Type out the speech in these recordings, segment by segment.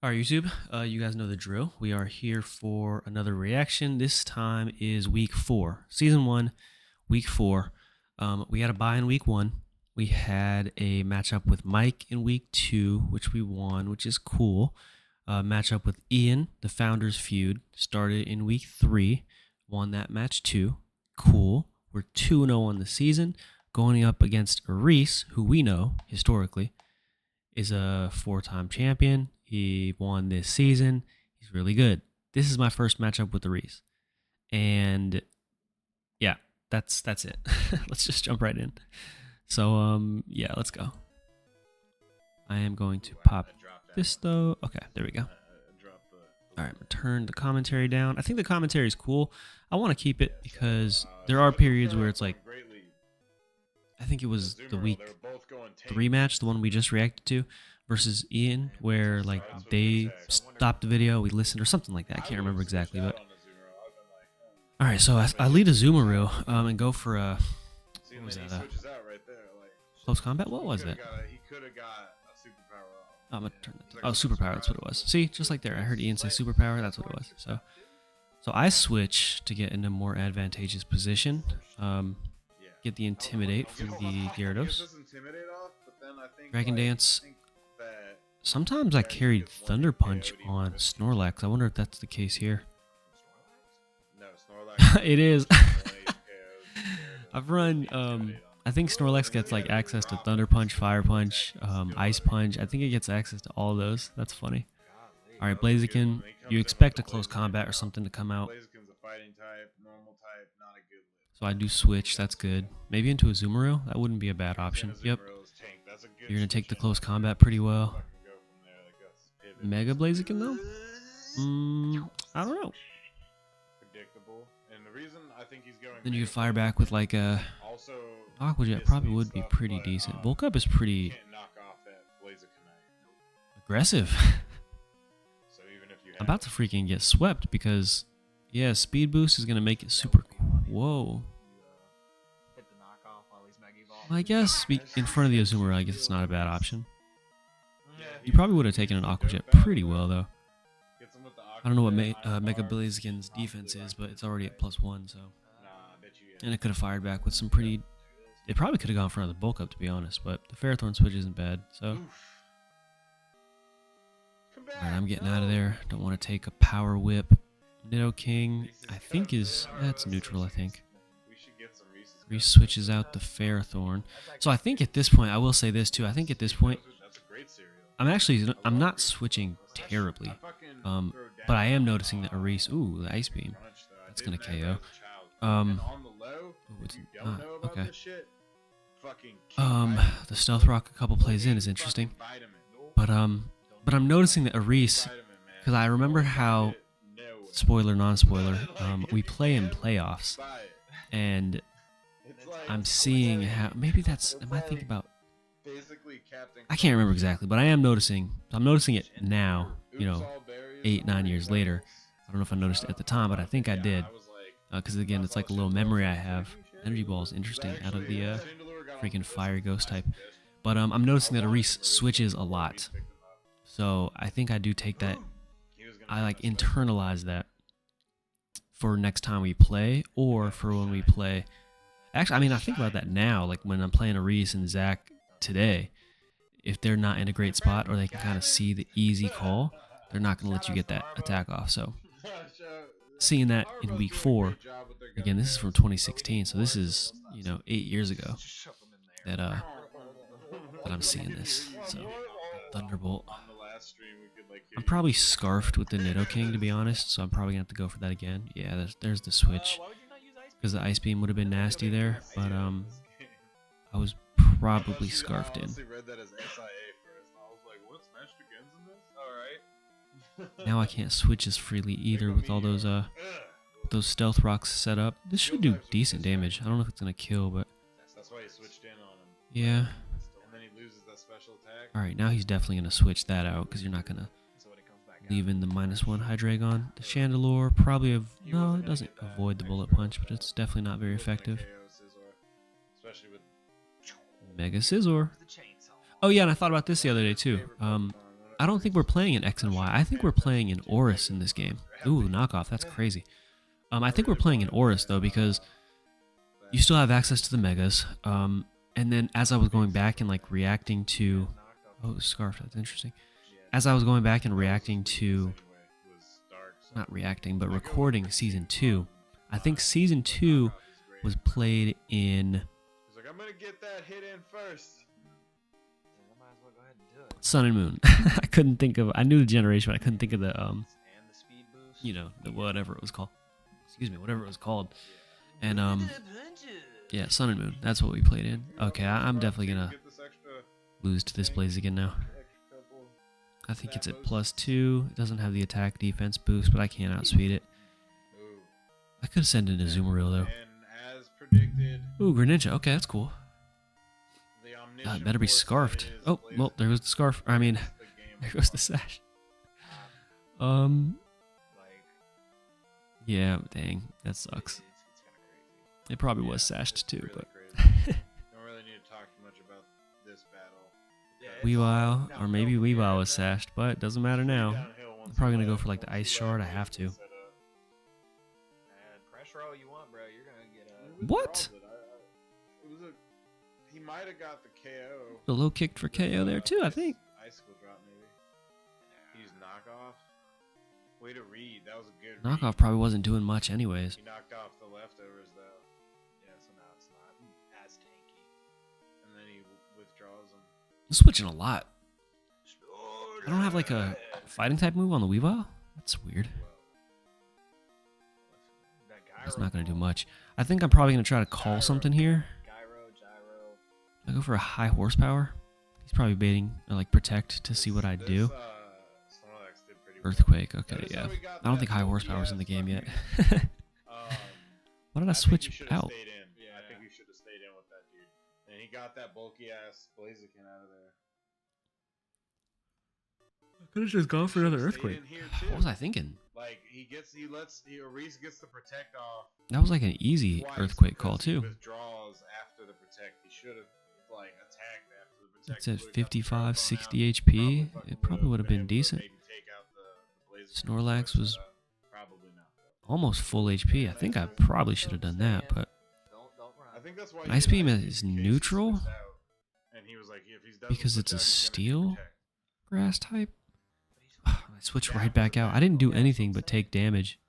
All right, YouTube, you guys know the drill. We are here for another reaction. This time is week 4, season 1, week 4. We had a bye in week 1. We had a matchup with Mike in week 2, which we won, which is cool. Matchup with Ian, the Founders feud, started in week 3, won that match too. Cool. We're 2-0 on the season, going up against Reese, who we know historically is a 4-time champion. He won this season. He's really good. This is my first matchup with the Reese. And yeah, that's it. Let's just jump right in. So yeah, let's go. I am going to pop this though. Okay, there we go. All right, turn the commentary down. I think the commentary is cool. I want to keep it because there are periods where it's like, I think it was the week 3 match, the one we just reacted to, versus Ian, where like they stopped the video, we listened, or something like that. I can't remember exactly, but all right. So I lead a Zoomaroo and go for a what was that? Close combat. What was that? Oh, I'm gonna turn that. Oh, superpower. That's what it was. See, just like there, I heard Ian say superpower. That's what it was. So I switch to get in a more advantageous position. Get the Intimidate from the Gyarados. Dragon Dance. Sometimes I carried Thunder Punch on Snorlax. I wonder if that's the case here. It is. I've run, I think Snorlax gets like access to Thunder Punch, Fire Punch, Ice Punch. I think it gets access to all of those. That's funny. Alright, Blaziken, you expect a close combat or something to come out. So I do switch, that's good. Maybe into a Zoomaroo? That wouldn't be a bad option. Yep. You're going to take the close combat pretty well. Mega Blaziken though? I don't know. Then you could fire back with like a Aqua Jet, probably would be pretty decent. Bulk Up is pretty aggressive. I'm about to freaking get swept because, yeah, Speed Boost is going to make it super cool. Whoa. Well, I guess in front of the Azumarill, I guess it's not a bad option. You probably would have taken an Aqua Jet pretty well, though. I don't know what Mega Blaziken's defense is, but it's already at +1, so. And it could have fired back with some pretty... It probably could have gone in front of the Bulk Up, to be honest, but the Ferrothorn switch isn't bad, so. Alright, I'm getting out of there. Don't want to take a Power Whip. Nidoking, I think that's neutral, I think. Reese switches out the Ferrothorn. So I think at this point, I will say this too, I think at this point, I'm not switching terribly, but I am noticing that Reese, ooh, the Ice Beam, that's going to KO. It's not, okay. The Stealth Rock a couple plays in is interesting, but I'm noticing that Reese, because I remember how, spoiler, non-spoiler, we play in playoffs, and I'm seeing how, maybe that's, am I thinking about, I can't remember exactly, but I am noticing, I'm noticing it now, you know, 8-9 years later. I don't know if I noticed it at the time, but I think I did, because again, it's like a little memory I have. Energy Ball is interesting out of the freaking Fire Ghost type, but I'm noticing that Reese switches a lot, so I think I do take that, I like internalize that for next time we play, or for when we play. Actually, I mean, I think about that now, like when I'm playing a Reese and Zach today, if they're not in a great spot or they can kind of see the easy call, they're not going to let you get that attack off. So seeing that in week 4, again, this is from 2016, so this is, you know, 8 years ago that I'm seeing this. So Thunderbolt. I'm probably scarfed with the Nidoking, to be honest, so I'm probably going to have to go for that again. Yeah, there's the switch, because the Ice Beam would have been nasty there, but I was probably scarfed in. Now I can't switch as freely either with all those Stealth Rocks set up. This should do decent damage. I don't know if it's going to kill, but yeah. Alright, now he's definitely going to switch that out, because you're not going to leave in the -1 Hydreigon. The Chandelure probably no, it doesn't avoid the Bullet Punch, but it's definitely not very effective. Mega Scizor. Oh yeah, and I thought about this the other day too. I don't think we're playing in X and Y. I think we're playing in Oris in this game. Ooh, knockoff. That's crazy. I think we're playing in Oris, though, because you still have access to the megas. And then as I was going back and like reacting to... Oh, Scarf. That's interesting. As I was going back and reacting to... Not reacting, but recording Season 2. I think Season 2 was played in... He's like, I'm going to get that hit in first. Sun and Moon. I couldn't think of... I knew the generation, but I couldn't think of the... you know, the whatever it was called. Excuse me, whatever it was called. And, yeah, Sun and Moon. That's what we played in. Okay, I'm definitely going to lose to this Blaze again now. I think it's at +2. It doesn't have the attack defense boost, but I can't outspeed it. I could have sent in a Zoomeril, though. Ooh, Greninja. Okay, that's cool. It better be scarfed. Oh, well, there goes the scarf. I mean, there goes the sash. Yeah, dang. That sucks. It probably was sashed, too, but... Don't really need to talk too much about this battle. Weavile, or maybe Weavile was sashed, but it doesn't matter now. I'm probably going to go for, like, the Ice Shard. I have to. Pressure all you want, bro. You're going to get What? He might have got the KO. The low kick for KO there, too, I think. Icicle drop, maybe. He's knockoff. Way to read. That was a good Knockoff probably wasn't doing much anyways. He knocked off the leftovers, though. Yeah, so now it's not as tanky. And then he withdraws them. I'm switching a lot. I don't have like a fighting type move on the Weavile? That's weird. That's not going to do much. I think I'm probably going to try to call something here. I go for a high horsepower. He's probably baiting, or like protect to see what I do. Earthquake, okay, yeah. I don't think high horsepower's in the game yet. Why did I switch out? Yeah, I think you should have stayed in with that dude. And he got that bulky ass Blaziken out of there. I could have just gone for another earthquake. What was I thinking? Like Reese gets the protect off. That was like an easy earthquake call too. Withdraws after the protect. He should have like attacked after the protect. It's at 55, 60 HP. It probably would have been decent. Snorlax was almost full HP. I think I probably should have done that, but Ice Beam is neutral because it's a steel grass type. I switched right back out. I didn't do anything but take damage.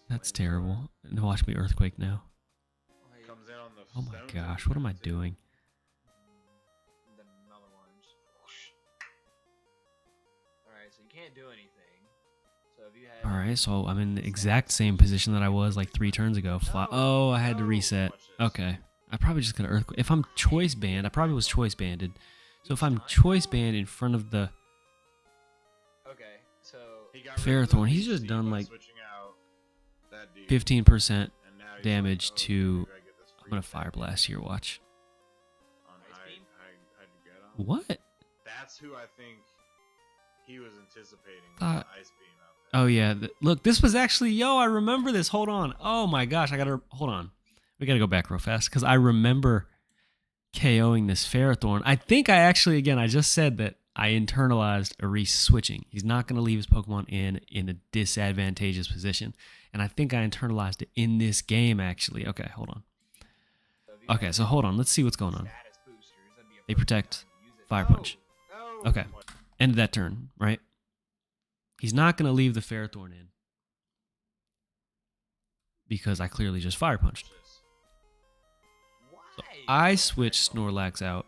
That's terrible. And watch me earthquake now. Oh my gosh, what am I doing? Can't do anything. So if you had Alright, so I'm in the exact same position that I was like 3 turns ago. Oh, I had to reset. Okay. I probably just got an earthquake. If I'm choice banned, I probably was choice banded. So if I'm choice banned in front of the Ferrothorn, he's just done like 15% damage to... I'm gonna Fire Blast here, watch. What? That's who I think he was anticipating. Thought, Ice Beam out there. Oh yeah, look, this was actually, yo, I remember this. Hold on. Oh my gosh, hold on. We gotta go back real fast because I remember KOing this Ferrothorn. I think I actually, again, I just said that I internalized Reese switching. He's not gonna leave his Pokemon in a disadvantageous position, and I think I internalized it in this game actually. Okay, hold on. Okay, so hold on. Let's see what's going on. They protect. Fire Punch. Okay. End of that turn, right? He's not going to leave the Ferrothorn in because I clearly just Fire Punched. So I switched Snorlax out,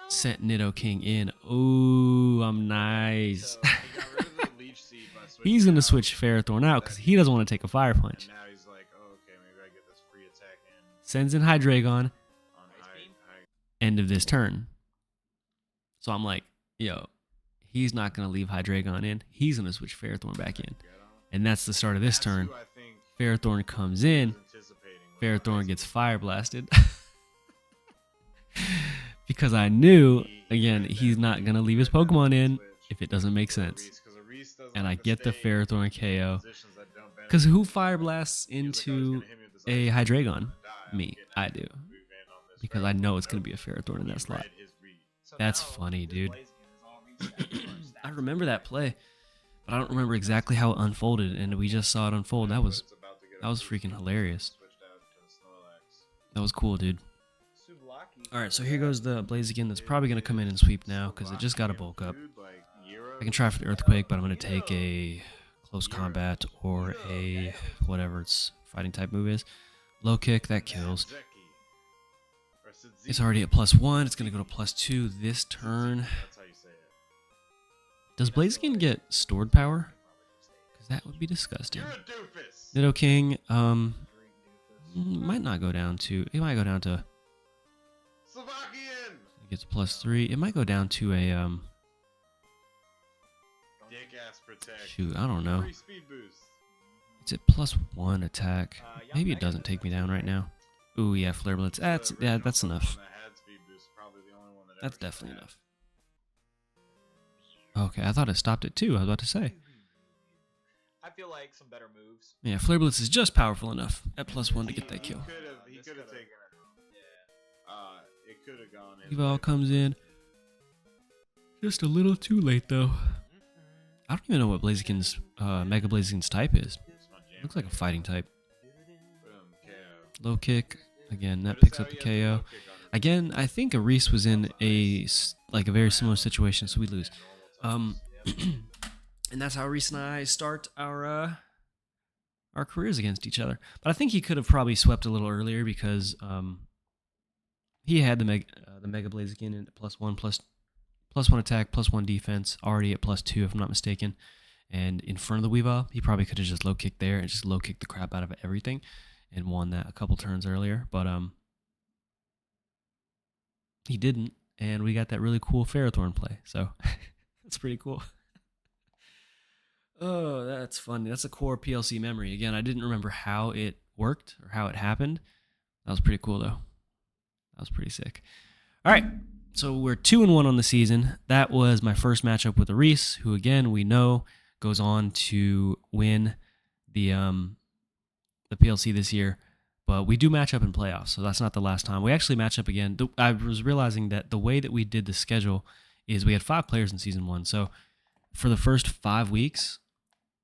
sent Nidoking in. Ooh, I'm nice. He's going to switch Ferrothorn out because he doesn't want to take a Fire Punch. Sends in Hydreigon. End of this turn. So I'm like, yo, he's not going to leave Hydreigon in. He's going to switch Ferrothorn back in. And that's the start of this turn. Ferrothorn comes in. Ferrothorn gets Fire Blasted. Because I knew, again, he's not going to leave his Pokemon in if it doesn't make sense. And I get the Ferrothorn KO. Because who Fire Blasts into a Hydreigon? Me. I do. Because I know it's going to be a Ferrothorn in that slot. So That's now funny, this dude. Blaziken is all reset as far as I stats remember go. that play, but I don't remember exactly how it unfolded, and we just saw it unfold. That was freaking hilarious. That was cool, dude. Souvlaki. All right, so here goes the Blaziken that's probably going to come in and sweep now because it just got a bulk up. I can try for the Earthquake, but I'm going to take a close combat or a whatever its fighting type move is. Low kick, that kills. It's already at +1. It's going to go to +2 this turn. That's how you say it. Does Blaziken get stored power? Because that would be disgusting. You're a doofus. Nido King, might not go down to... It might go down to... Slovakian. It gets +3. It might go down to a, Dick ass protect. shoot, I don't know. Free speed boost. It's at +1 attack. Maybe it doesn't take me down right now. Ooh, yeah, Flare Blitz. That's enough. That's definitely enough. Okay, I thought it stopped at 2. I was about to say. I feel like some better moves. Yeah, Flare Blitz is just powerful enough at +1 to get that kill. He could have taken it. It could have gone in. Eval comes in. Just a little too late, though. I don't even know what Blaziken's, Mega Blaziken's type is. Looks like a fighting type. Boom, KO. Low kick. Again, that picks up the KO. Again, I think Reese was in a very similar situation, so we lose. And that's how Reese and I start our careers against each other. But I think he could have probably swept a little earlier because he had the Mega Blaziken at +1, +1 attack, +1 defense, already at +2 if I'm not mistaken. And in front of the Weavile, he probably could have just low kicked there and just low kicked the crap out of everything and won that a couple turns earlier. But he didn't, and we got that really cool Ferrothorn play. So that's pretty cool. Oh, that's funny. That's a core PLC memory. Again, I didn't remember how it worked or how it happened. That was pretty cool, though. That was pretty sick. All right, so we're 2-1 on the season. That was my first matchup with Reese, who, again, we know goes on to win the PLC this year. But we do match up in playoffs, so that's not the last time. We actually match up again. I was realizing that the way that we did the schedule is we had 5 players in Season 1. So for the first 5 weeks,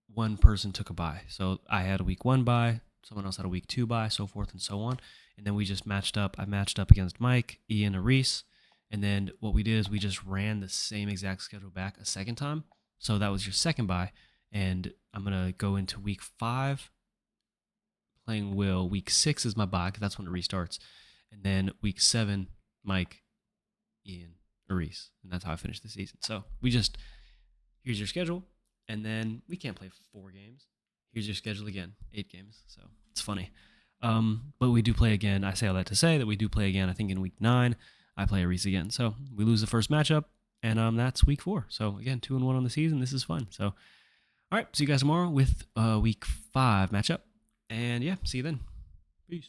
one person took a bye. So I had a week 1 bye, someone else had a week 2 bye, so forth and so on. And then we just matched up. I matched up against Mike, Ian, and Reese. And then what we did is we just ran the same exact schedule back a second time. So that was your second bye. And I'm going to go into week 5 playing Will. Week 6 is my bye because that's when it restarts. And then week 7, Mike, Ian, Reese. And that's how I finished the season. So we just, here's your schedule. And then we can't play 4 games. Here's your schedule again, 8 games. So it's funny. But we do play again. I say all that to say that we do play again. I think in week 9, I play Reese again. So we lose the first matchup. And that's week 4. So again, 2-1 on the season. This is fun. So, all right. See you guys tomorrow with week 5 matchup. And yeah, see you then. Peace.